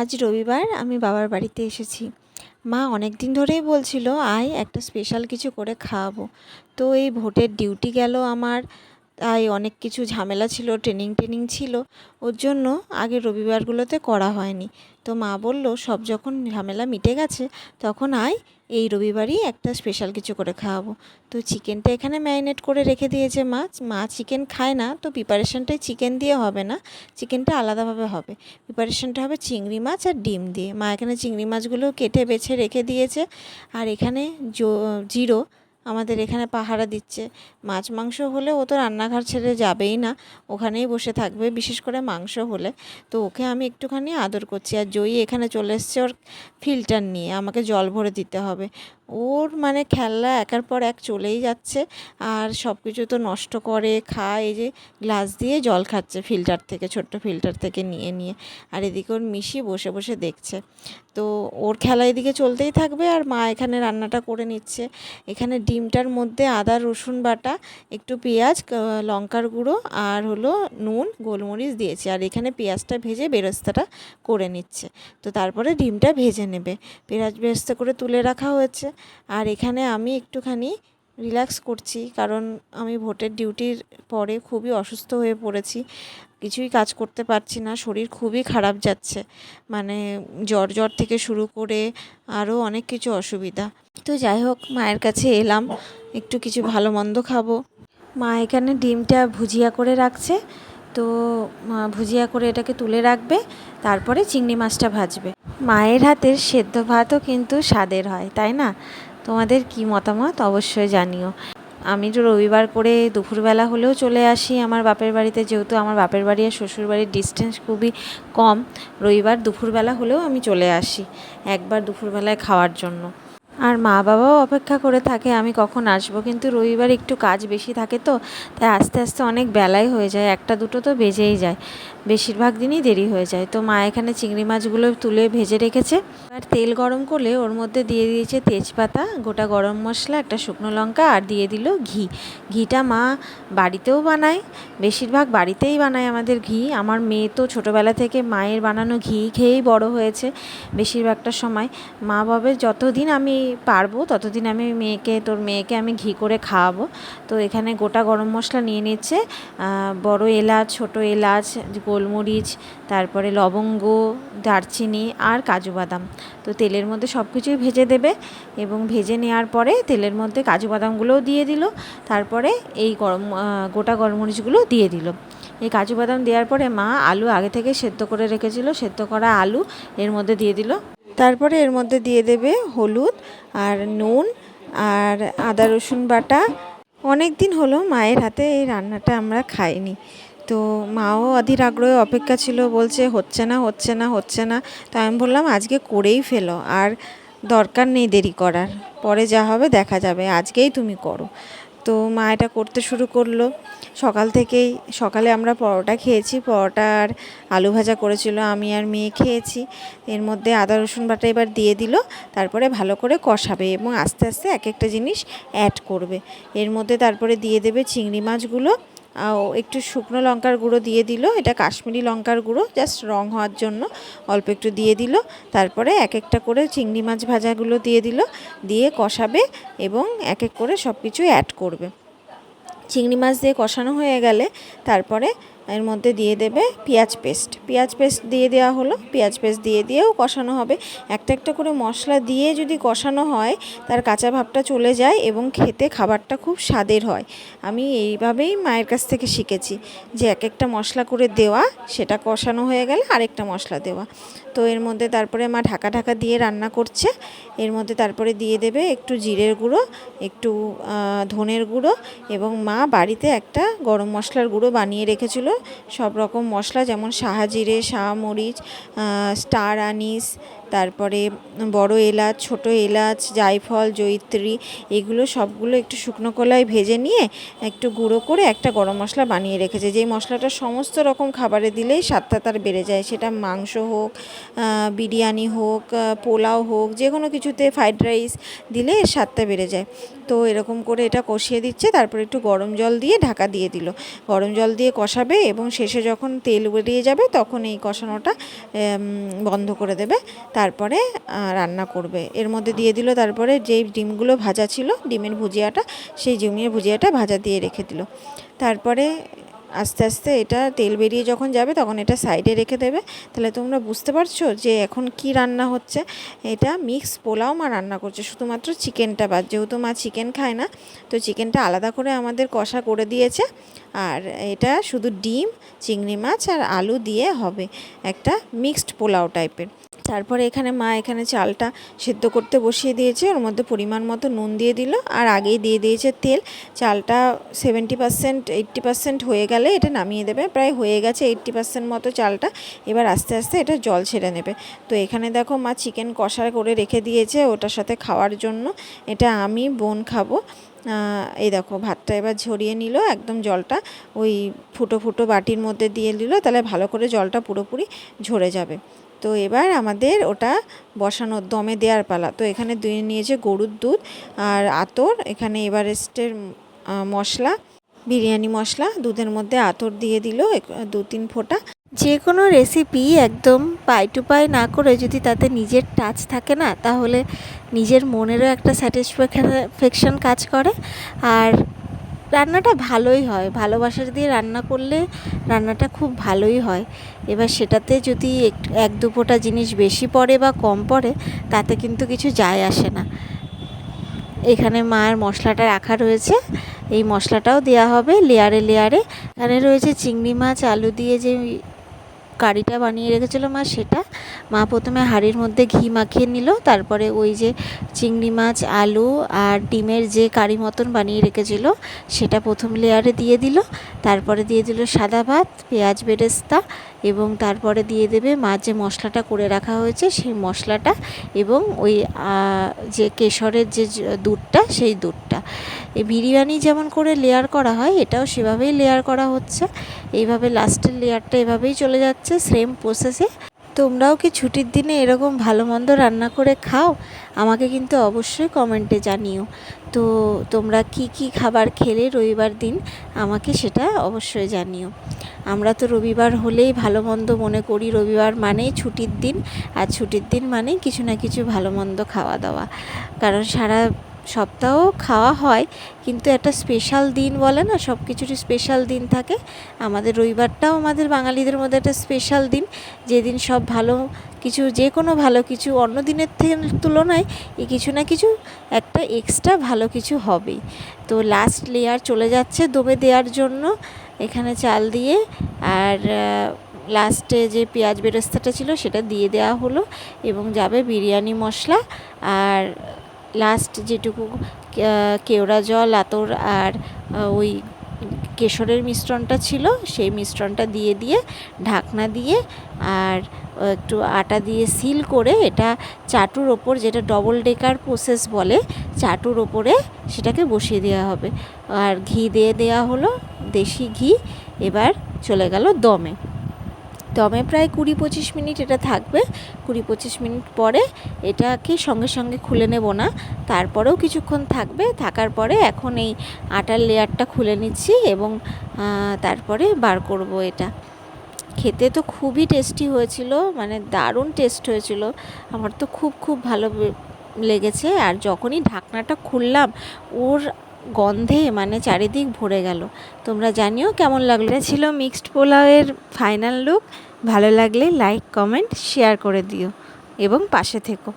আজ রবিবার আমি বাবার বাড়িতে এসেছি। মা অনেক দিন ধরেই বলছিল আয় একটা স্পেশাল কিছু করে খাওয়াবো। তো এই ভোটের ডিউটি গেল আমার, তাই অনেক কিছু ঝামেলা ছিল, ট্রেনিং ছিল। ওর জন্য আগের রবিবারগুলোতে করা হয়নি। তো মা বলল সব যখন ঝামেলা মিটে গেছে তখন আয় এই রবিবারই একটা স্পেশাল কিছু করে খাওয়াবো। তো চিকেনটা এখানে ম্যারিনেট করে রেখে দিয়েছে মা চিকেন খায় না, তো প্রিপারেশনটাই চিকেন দিয়ে হবে না, চিকেনটা আলাদাভাবে হবে। প্রিপারেশনটা হবে চিংড়ি মাছ আর ডিম দিয়ে। মা এখানে চিংড়ি মাছগুলো কেটে বেছে রেখে দিয়েছে। আর এখানে জিরো আমাদের এখানে পাহারা দিচ্ছে। মাছ মাংস হলে ও তো রান্নাঘর ছেড়ে যাবেই না, ওখানেই বসে থাকবে, বিশেষ করে মাংস হলে। তো ওকে আমি একটুখানি আদর করছি। আর জয়ী এখানে চলে এসছে ওর ফিল্টার নিয়ে, আমাকে জল ভরে দিতে হবে। ওর মানে খেলনা একের পর এক চলেই যাচ্ছে, আর সব কিছু তো নষ্ট করে খায়। এই যে গ্লাস দিয়ে জল খাচ্ছে ফিল্টার থেকে, ছোট্ট ফিল্টার থেকে নিয়ে নিয়ে। আর এদিকে ওর মিশি বসে বসে দেখছে। তো ওর খেলা এদিকে চলতেই থাকবে, আর মা এখানে রান্নাটা করে নিচ্ছে। এখানে ডিমটার মধ্যে আদা রসুন বাটা, একটু পেঁয়াজ, লঙ্কার গুঁড়ো আর হলো নুন গোলমরিচ দিয়েছে। আর এখানে পেঁয়াজটা ভেজে বেরেস্তাটা করে নিচ্ছে। তো তারপরে ডিমটা ভেজে নেবে, পেঁয়াজ বেরেস্তা করে তুলে রাখা হয়েছে। আর এখানে আমি একটুখানি রিল্যাক্স করছি, কারণ আমি ভোটের ডিউটির পরে খুবই অসুস্থ হয়ে পড়েছি, কিছুই কাজ করতে পারছি না, শরীর খুবই খারাপ যাচ্ছে। মানে জ্বর থেকে শুরু করে আরও অনেক কিছু অসুবিধা। তো যাই হোক, মায়ের কাছে এলাম, একটু কিছু ভালো মন্দ খাবো। মা এখানে ডিমটা ভুজিয়া করে রাখছে। তো ভুজিয়া করে এটাকে তুলে রাখবে, তারপরে চিংড়ি মাছটা ভাজবে। মায়ের হাতের সেদ্ধ ভাতও কিন্তু স্বাদের হয়, তাই না? তোমাদের কি মতামত অবশ্যই জানিও। আমি তো রবিবার করে দুপুরবেলা হলেও চলে আসি আমার বাপের বাড়িতে, যেহেতু আমার বাপের বাড়ি আর শ্বশুর বাড়ির ডিস্টেন্স খুবই কম। রবিবার দুপুরবেলা হলেও আমি চলে আসি একবার দুপুরবেলায় খাওয়ার জন্য। আর মা বাবাও অপেক্ষা করে থাকে আমি কখন আসবো, কিন্তু রবিবার একটু কাজ বেশি থাকে, তো তাই আস্তে আস্তে অনেক বেলাই হয়ে যায়, একটা দুটো তো বেজেই যায়, বেশিরভাগ দিনই দেরি হয়ে যায়। তো মা এখানে চিংড়ি মাছগুলো তুলে ভেজে রেখেছে। আর তেল গরম করলে ওর মধ্যে দিয়ে দিয়েছে তেজপাতা, গোটা গরম মশলা, একটা শুকনো লঙ্কা, আর দিয়ে দিল ঘি। ঘিটা মা বাড়িতেও বানায়, বেশিরভাগ বাড়িতেই বানায় আমাদের ঘি। আমার মেয়ে তো ছোটোবেলা থেকে মায়ের বানানো ঘি খেয়েই বড় হয়েছে বেশিরভাগটা সময়। মা ভাবে যতদিন আমি পারবো ততদিন আমি তোর মেয়েকে আমি ঘি করে খাওয়াবো। তো এখানে গোটা গরম মশলা নিয়ে নিচ্ছে, বড় এলাচ, ছোটো এলাচ, গোলমরিচ, তারপরে লবঙ্গ, দারচিনি আর কাজু বাদাম। তো তেলের মধ্যে সব কিছুই ভেজে দেবে, এবং ভেজে নেওয়ার পরে তেলের মধ্যে কাজু বাদামগুলোও দিয়ে দিল। তারপরে এই গোটা গোলমরিচগুলো দিয়ে দিল। এই কাজু বাদাম দেওয়ার পরে মা আলু আগে থেকে সেদ্ধ করে রেখেছিল, সেদ্ধ করা আলু এর মধ্যে দিয়ে দিল। তারপরে এর মধ্যে দিয়ে দেবে হলুদ আর নুন আর আদা রসুন বাটা। অনেক দিন হলো মায়ের হাতে এই রান্নাটা আমরা খাইনি। তো মাও অধীর আগ্রহে অপেক্ষা ছিল, বলছে হচ্ছে না। তো আমি বললাম আজকে করেই ফেলো, আর দরকার নেই দেরি করার, পরে যা হবে দেখা যাবে, আজকেই তুমি করো। তো মা এটা করতে শুরু করলো। সকালে আমরা পরোটা খেয়েছি, পরোটা আর আলু ভাজা করেছিল, আমি আর মেয়ে খেয়েছি। এর মধ্যে আদা রসুন বাটা এবার দিয়ে দিল, তারপরে ভালো করে কষাবে এবং আস্তে আস্তে এক একটা জিনিস অ্যাড করবে। এর মধ্যে তারপরে দিয়ে দেবে চিংড়ি মাছগুলো, একটু শুকনো লঙ্কার গুঁড়ো দিয়ে দিল, এটা কাশ্মীরি লঙ্কার গুঁড়ো, জাস্ট রং হওয়ার জন্য অল্প একটু দিয়ে দিল। তারপরে এক একটা করে চিংড়ি মাছ ভাজাগুলো দিয়ে দিল, দিয়ে কষাবে এবং এক এক করে সব কিছু অ্যাড করবে। চিংড়ি মাছ দিয়ে কষানো হয়ে গেলে তারপরে এর মধ্যে দিয়ে দেবে পেঁয়াজ পেস্ট দিয়ে দেওয়া হলো। পেঁয়াজ পেস্ট দিয়েও কষানো হবে। একটা একটা করে মশলা দিয়ে যদি কষানো হয় তার কাঁচা ভাবটা চলে যায় এবং খেতে খাবারটা খুব স্বাদের হয়। আমি এইভাবেই মায়ের কাছ থেকে শিখেছি, যে এক একটা মশলা করে দেওয়া, সেটা কষানো হয়ে গেলে আরেকটা মশলা দেওয়া। তো এর মধ্যে তারপরে মা ঢাকা দিয়ে রান্না করছে। এর মধ্যে তারপরে দিয়ে দেবে একটু জিরের গুঁড়ো, একটু ধনের গুঁড়ো, এবং মা বাড়িতে একটা গরম মশলার গুঁড়ো বানিয়ে রেখেছিল। সব রকম মশলা, যেমন সাহা জিরে, সাহা মরিচ, স্টার আনিস, তারপরে বড় এলাচ, ছোট এলাচ, জায়ফল, জয়িত্রী, এগুলো সবগুলো একটু শুকনো কড়াইয়ে ভেজে নিয়ে একটু গুঁড়ো করে একটা গরম মশলা বানিয়ে রেখেছে। যেই মশলাটা সমস্ত রকম খাবারে দিলেই স্বাদটা তার বেড়ে যায়, সেটা মাংস হোক, বিরিয়ানি হোক, পোলাও হোক, যে কোনো কিছুতে, ফ্রাইড রাইস দিলে এর স্বাদটা বেড়ে যায়। তো এরকম করে এটা কষিয়ে দিচ্ছে, তারপর একটু গরম জল দিয়ে ঢাকা দিয়ে দিল। গরম জল দিয়ে কষাবে এবং শেষে যখন তেল বেরিয়ে যাবে তখন এই কষানোটা বন্ধ করে দেবে, তারপরে রান্না করবে। এর মধ্যে দিয়ে দিল তারপরে যেই ডিমগুলো ভাজা ছিল, ডিমের ভুজিয়াটা, সেই ডিমের ভুজিয়াটা ভাজা দিয়ে রেখে দিল। তারপরে আস্তে আস্তে এটা তেল বেরিয়ে যখন যাবে তখন এটা সাইডে রেখে দেবে। তাহলে তোমরা বুঝতে পারছো যে এখন কি রান্না হচ্ছে। এটা মিক্স পোলাও মা রান্না করছে, শুধুমাত্র চিকেনটা বাদ। যেহেতু মা চিকেন খায় না, তো চিকেনটা আলাদা করে আমাদের কষা করে দিয়েছে। আর এটা শুধু ডিম, চিংড়ি মাছ আর আলু দিয়ে হবে একটা মিক্সড পোলাও টাইপের। তারপরে মা এখানে চালটা সেদ্ধ করতে বসিয়ে দিয়েছে, ওর মধ্যে পরিমাণ মতো নুন দিয়ে দিল আর আগেই দিয়ে দিয়েছে তেল। চালটা 70% 80% হয়ে গেলে এটা নামিয়ে দেবে। প্রায় হয়ে গেছে 80% মতো চালটা, এবার আস্তে আস্তে এটা জল ছেড়ে নেবে। তো এখানে দেখো মা চিকেন কষা করে রেখে দিয়েছে ওটার সাথে খাওয়ার জন্য। এটা আমি বোন খাবো। এই দেখো ভাতটা এবার ঝরিয়ে নিল, একদম জলটা ওই ফুটো ফুটো বাটির মধ্যে দিয়ে দিল, তাহলে ভালো করে জলটা পুরোপুরি ঝরে যাবে। তো এবার আমাদের ওটা বসানোর, দমে দেওয়ার পালা। তো এখানে দিয়ে নিয়েছে গরুর দুধ আর আতর, এখানে এভারেস্টের মশলা, বিরিয়ানি মশলা, দুধের মধ্যে আতর দিয়ে দিল 2-3 ফোঁটা। যে কোনো রেসিপি একদম পাই টু পাই না করে যদি তাতে নিজের টাচ থাকে না, তাহলে নিজের মনেরও একটা স্যাটিসফ্যাকশন কাজ করে আর রান্নাটা ভালোই হয়। ভালোবাসার দিয়ে রান্না করলে রান্নাটা খুব ভালোই হয়। এবার সেটাতে যদি 1-2 ফোঁটা জিনিস বেশি পড়ে বা কম পড়ে তাতে কিন্তু কিছু যায় আসে না। এখানে মায়ের মশলাটা রাখা রয়েছে, এই মশলাটাও দেওয়া হবে লেয়ারে লেয়ারে। এখানে রয়েছে চিংড়ি মাছ আলু দিয়ে যে কারিটা বানিয়ে রেখেছিল মা, সেটা মা প্রথমে হাঁড়ির মধ্যে ঘি মাখিয়ে নিল, তারপরে ওই যে চিংড়ি মাছ, আলু আর ডিমের যে কারি মতন বানিয়ে রেখেছিল সেটা প্রথম লেয়ারে দিয়ে দিল। তারপরে দিয়ে দিল সাদা ভাত, পেঁয়াজ বেরেস্তা এবং তারপরে দিয়ে দেবে মা যে মশলাটা করে রাখা হয়েছে সেই মশলাটা এবং ওই যে কেশরের যে দুধটা, সেই দুধটা। এই বিরিয়ানি যেমন করে লেয়ার করা হয় এটাও সেভাবেই লেয়ার করা হচ্ছে। এইভাবে লাস্টের লেয়ারটা এভাবেই চলে যাচ্ছে সেম প্রসেসে। তোমরাও কি ছুটির দিনে এরকম ভালো মন্দ রান্না করে খাও? আমাকে কিন্তু অবশ্যই কমেন্টে জানিও। তো তোমরা কি কি খাবার খেলে রবিবার দিন আমাকে সেটা অবশ্যই জানিও। আমরা তো রবিবার হলেই ভালো মন্দ মনে করি, রবিবার মানেই ছুটির দিন, আর ছুটির দিন মানেই কিছু না কিছু ভালো মন্দ খাওয়া দাওয়া। কারণ সারা সপ্তাহ খাওয়া হয়, কিন্তু একটা স্পেশাল দিন বলে না, সব কিছুরই স্পেশাল দিন থাকে। আমাদের রবিবারটাও আমাদের বাঙালিদের মধ্যে একটা স্পেশাল দিন, যেদিন সব ভালো কিছু, যে কোনো ভালো কিছু অন্য দিনের তুলনায় এই কিছু না কিছু একটা এক্সট্রা ভালো কিছু হবেই। তো লাস্ট লেয়ার চলে যাচ্ছে দমে দেওয়ার জন্য এখানে চাল দিয়ে, আর লাস্টে যে পেঁয়াজ বেরেস্তাটা ছিল সেটা দিয়ে দেওয়া হলো এবং যাবে বিরিয়ানি মশলা, আর লাস্ট যেটুকু কেওড়া জল, আতর আর ওই কেশরের মিশ্রণটা ছিল সেই মিশ্রণটা দিয়ে দিয়ে ঢাকনা দিয়ে আর একটু আটা দিয়ে সিল করে এটা চাটুর ওপর, যেটা ডবল ডেকার প্রসেস বলে, চাটুর ওপরে সেটাকে বসিয়ে দেওয়া হবে। আর ঘি দিয়ে দেওয়া হলো, দেশি ঘি। এবার চলে গেল দমে। দমে প্রায় 20-25 মিনিট এটা থাকবে। 20-25 মিনিট পরে এটাকে সঙ্গে সঙ্গে খুলে নেব না, তারপরেও কিছুক্ষণ থাকবে। থাকার পরে এখন এই আটার লেয়ারটা খুলে নিচ্ছি এবং তারপরে বার করব। এটা খেতে তো খুবই টেস্টি হয়েছিল, মানে দারুণ টেস্ট হয়েছিল। আমার তো খুব খুব ভালো লেগেছে। আর যখনই ঢাকনাটা খুললাম ওর গন্ধে মানে চারিদিক ভরে গেল। তোমরা জানিও কেমন লাগলো। এটা ছিল মিক্সড পোলাওয়ের ফাইনাল লুক। ভালো লাগলে লাইক, কমেন্ট, শেয়ার করে দিও এবং পাশে থেকো।